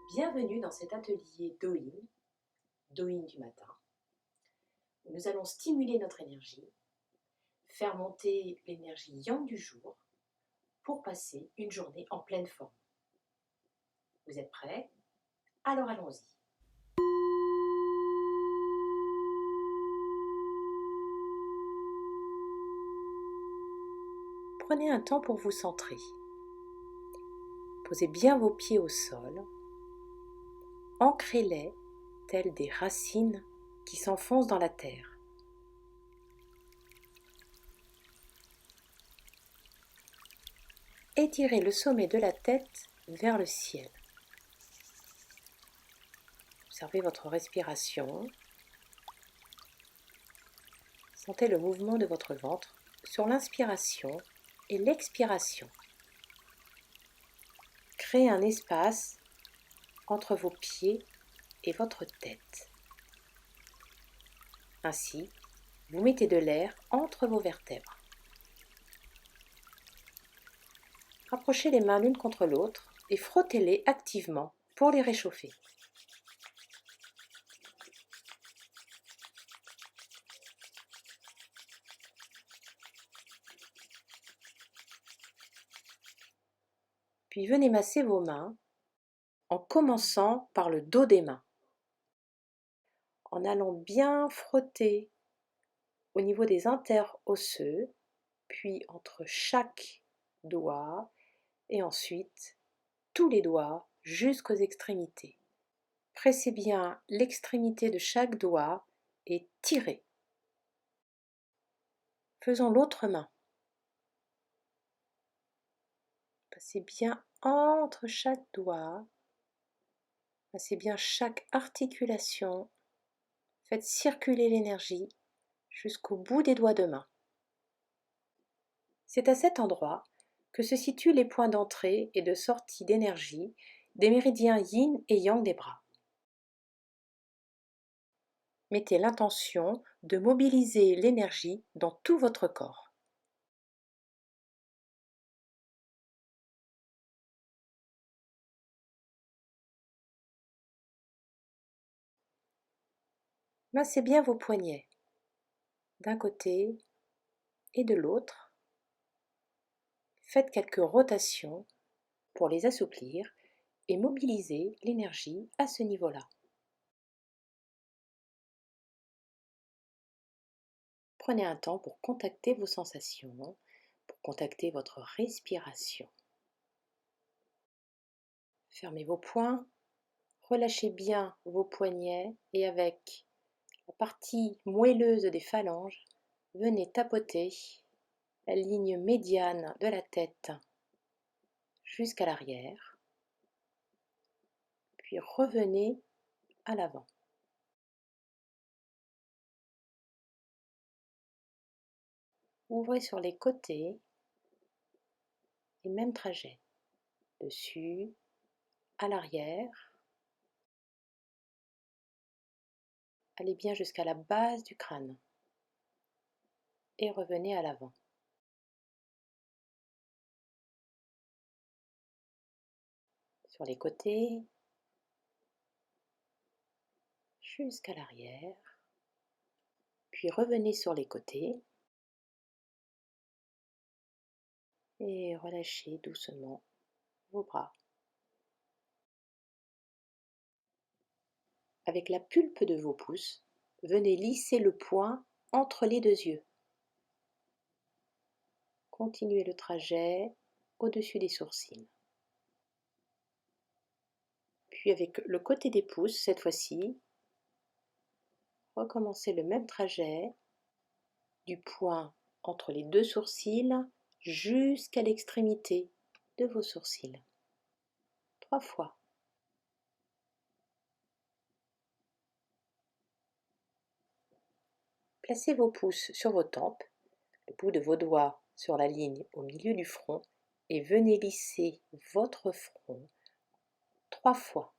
Bienvenue dans cet atelier Doin du matin, où nous allons stimuler notre énergie, faire monter l'énergie yang du jour pour passer une journée en pleine forme. Vous êtes prêts? Alors allons-y. Prenez un temps pour vous centrer. Posez bien vos pieds au sol. Ancrez-les tels des racines qui s'enfoncent dans la terre. Étirez le sommet de la tête vers le ciel. Observez votre respiration. Sentez le mouvement de votre ventre sur l'inspiration et l'expiration. Créez un espace entre vos pieds et votre tête. Ainsi, vous mettez de l'air entre vos vertèbres. Rapprochez les mains l'une contre l'autre et frottez-les activement pour les réchauffer. Puis venez masser vos mains en commençant par le dos des mains, en allant bien frotter au niveau des interosseux, puis entre chaque doigt et ensuite tous les doigts jusqu'aux extrémités. Pressez bien l'extrémité de chaque doigt et tirez. Faisons l'autre main. Passez bien entre chaque doigt. Passez bien chaque articulation. Faites circuler l'énergie jusqu'au bout des doigts de main. C'est à cet endroit que se situent les points d'entrée et de sortie d'énergie des méridiens yin et yang des bras. Mettez l'intention de mobiliser l'énergie dans tout votre corps. Massez bien vos poignets, d'un côté et de l'autre. Faites quelques rotations pour les assouplir et mobiliser l'énergie à ce niveau-là. Prenez un temps pour contacter vos sensations, pour contacter votre respiration. Fermez vos poings, relâchez bien vos poignets et avec la partie moelleuse des phalanges, venez tapoter la ligne médiane de la tête jusqu'à l'arrière, puis revenez à l'avant. Ouvrez sur les côtés et même trajet, dessus, à l'arrière. Allez bien jusqu'à la base du crâne et revenez à l'avant. Sur les côtés, jusqu'à l'arrière, puis revenez sur les côtés et relâchez doucement vos bras. Avec la pulpe de vos pouces, venez lisser le poing entre les deux yeux. Continuez le trajet au-dessus des sourcils. Puis avec le côté des pouces, cette fois-ci, recommencez le même trajet du poing entre les deux sourcils jusqu'à l'extrémité de vos sourcils. 3 fois. Placez vos pouces sur vos tempes, le bout de vos doigts sur la ligne au milieu du front et venez lisser votre front 3 fois.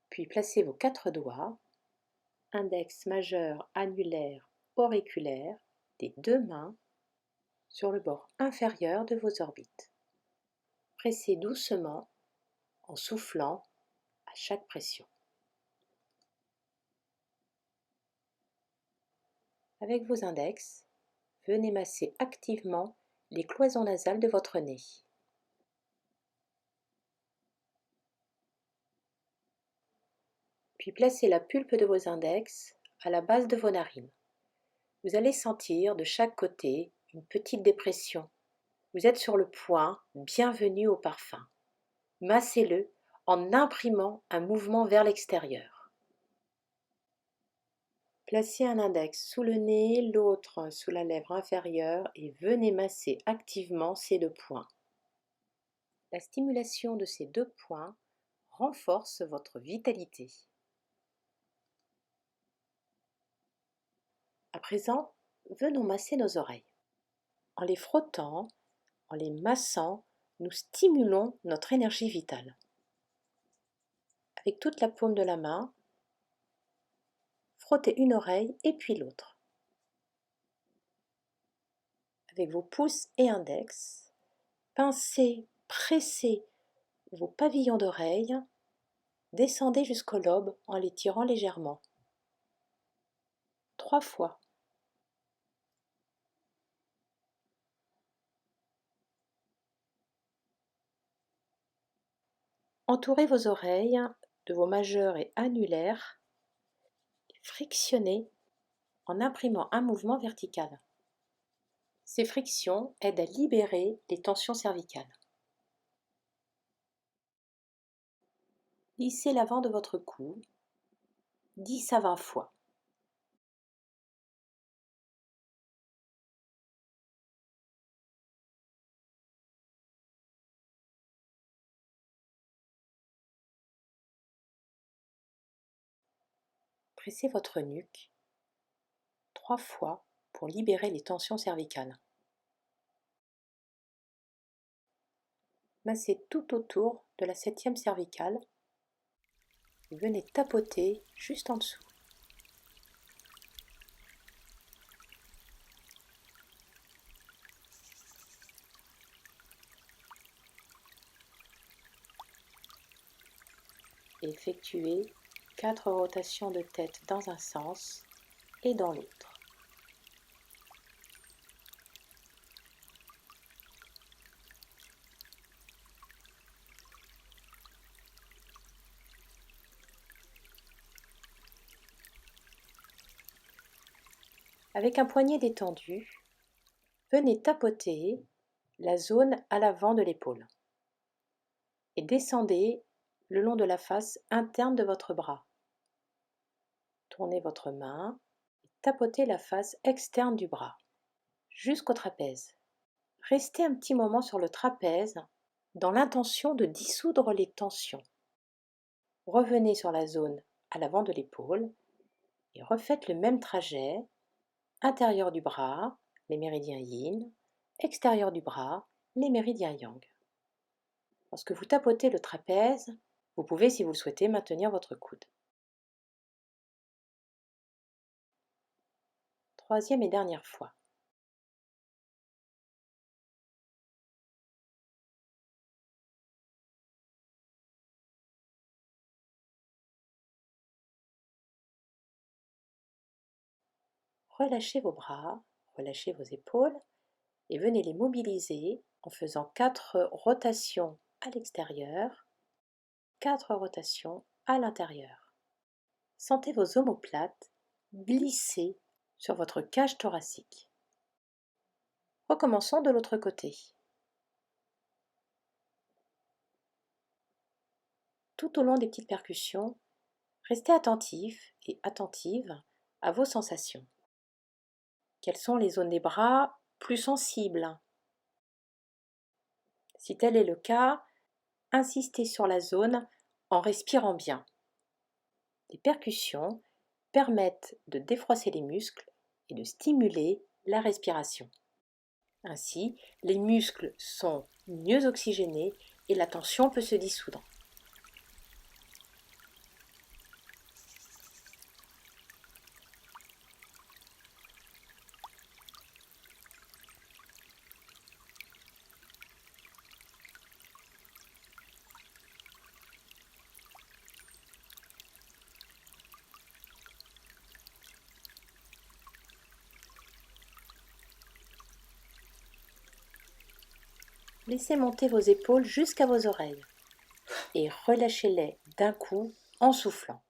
Puis placez vos 4 doigts, index majeur, annulaire, auriculaire, des deux mains sur le bord inférieur de vos orbites. Pressez doucement en soufflant à chaque pression. Avec vos index, venez masser activement les cloisons nasales de votre nez. Puis placez la pulpe de vos index à la base de vos narines. Vous allez sentir de chaque côté une petite dépression. Vous êtes sur le point, bienvenue au parfum. Massez-le en imprimant un mouvement vers l'extérieur. Placez un index sous le nez, l'autre sous la lèvre inférieure et venez masser activement ces deux points. La stimulation de ces deux points renforce votre vitalité. À présent, venons masser nos oreilles. En les frottant, en les massant, nous stimulons notre énergie vitale. Avec toute la paume de la main, frottez une oreille et puis l'autre. Avec vos pouces et index, pincez, pressez vos pavillons d'oreilles, descendez jusqu'au lobe en les tirant légèrement. 3 fois. Entourez vos oreilles de vos majeurs et annulaires, frictionnez en imprimant un mouvement vertical. Ces frictions aident à libérer les tensions cervicales. Lissez l'avant de votre cou 10 à 20 fois. Pressez votre nuque 3 fois pour libérer les tensions cervicales. Massez tout autour de la 7e cervicale et venez tapoter juste en dessous. Effectuez 4 rotations de tête dans un sens et dans l'autre. Avec un poignet détendu, venez tapoter la zone à l'avant de l'épaule et descendez le long de la face interne de votre bras. Tournez votre main et tapotez la face externe du bras jusqu'au trapèze. Restez un petit moment sur le trapèze dans l'intention de dissoudre les tensions. Revenez sur la zone à l'avant de l'épaule et refaites le même trajet, intérieur du bras, les méridiens yin, extérieur du bras, les méridiens yang. Lorsque vous tapotez le trapèze, vous pouvez, si vous le souhaitez, maintenir votre coude. 3e et dernière fois. Relâchez vos bras, relâchez vos épaules et venez les mobiliser en faisant 4 rotations à l'extérieur, 4 rotations à l'intérieur. Sentez vos omoplates glisser sur votre cage thoracique. Recommençons de l'autre côté. Tout au long des petites percussions, restez attentif et attentive à vos sensations. Quelles sont les zones des bras plus sensibles? Si tel est le cas, insistez sur la zone en respirant bien. Les percussions permettent de défroisser les muscles et de stimuler la respiration. Ainsi, les muscles sont mieux oxygénés et la tension peut se dissoudre. Laissez monter vos épaules jusqu'à vos oreilles et relâchez-les d'un coup en soufflant.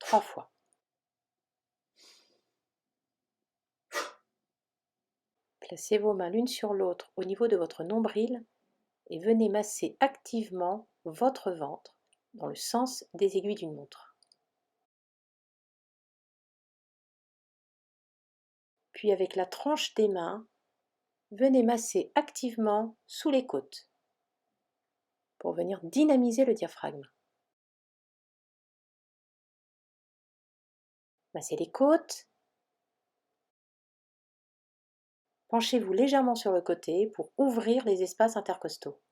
3 fois. Placez vos mains l'une sur l'autre au niveau de votre nombril et venez masser activement votre ventre dans le sens des aiguilles d'une montre. Puis avec la tranche des mains, venez masser activement sous les côtes pour venir dynamiser le diaphragme. Massez les côtes. Penchez-vous légèrement sur le côté pour ouvrir les espaces intercostaux.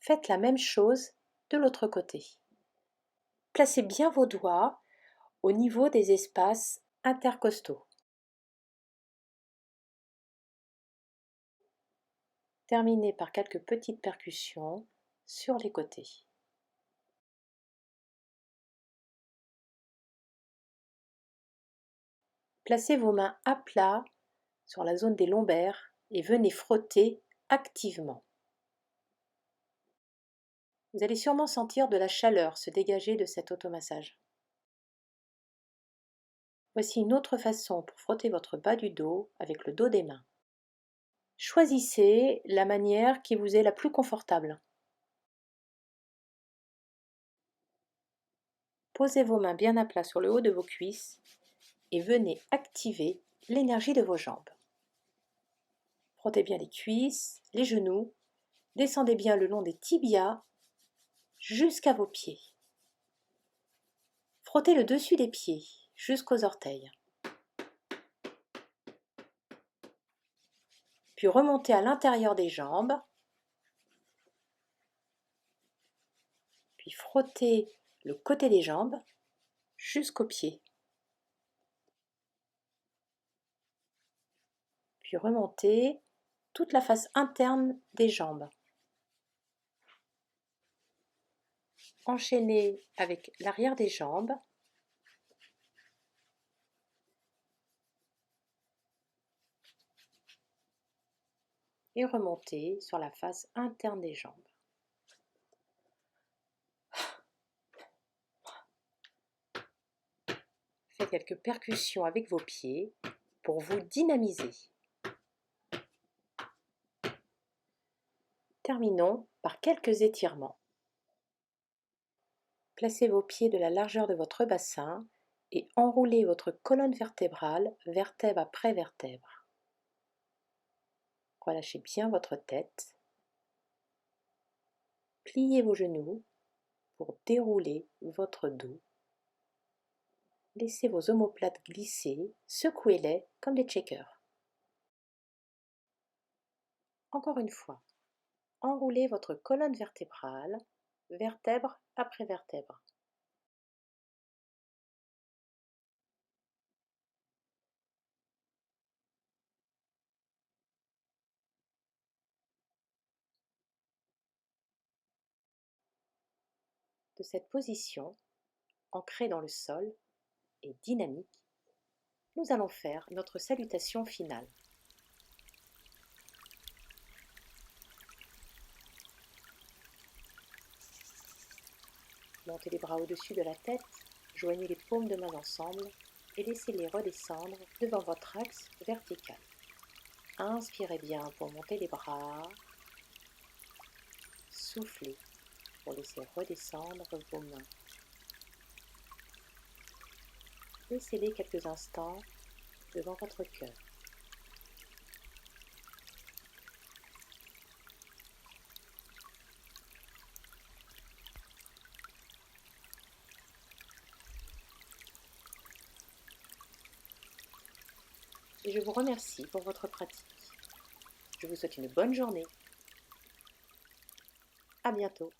Faites la même chose de l'autre côté. Placez bien vos doigts au niveau des espaces intercostaux. Terminez par quelques petites percussions sur les côtés. Placez vos mains à plat sur la zone des lombaires et venez frotter activement. Vous allez sûrement sentir de la chaleur se dégager de cet automassage. Voici une autre façon pour frotter votre bas du dos avec le dos des mains. Choisissez la manière qui vous est la plus confortable. Posez vos mains bien à plat sur le haut de vos cuisses et venez activer l'énergie de vos jambes. Frottez bien les cuisses, les genoux, descendez bien le long des tibias jusqu'à vos pieds. Frottez le dessus des pieds jusqu'aux orteils. Puis remontez à l'intérieur des jambes. Puis frottez le côté des jambes jusqu'aux pieds. Puis remontez toute la face interne des jambes. Enchaînez avec l'arrière des jambes. Et remontez sur la face interne des jambes. Faites quelques percussions avec vos pieds pour vous dynamiser. Terminons par quelques étirements. Placez vos pieds de la largeur de votre bassin et enroulez votre colonne vertébrale, vertèbre après vertèbre. Relâchez bien votre tête. Pliez vos genoux pour dérouler votre dos. Laissez vos omoplates glisser, secouez-les comme des checkers. Encore une fois, enroulez votre colonne vertébrale, vertèbre après vertèbre. De cette position, ancrée dans le sol et dynamique, nous allons faire notre salutation finale. Montez les bras au-dessus de la tête, joignez les paumes de main ensemble et laissez-les redescendre devant votre axe vertical. Inspirez bien pour monter les bras. Soufflez pour laisser redescendre vos mains. Laissez-les quelques instants devant votre cœur. Et je vous remercie pour votre pratique. Je vous souhaite une bonne journée. À bientôt.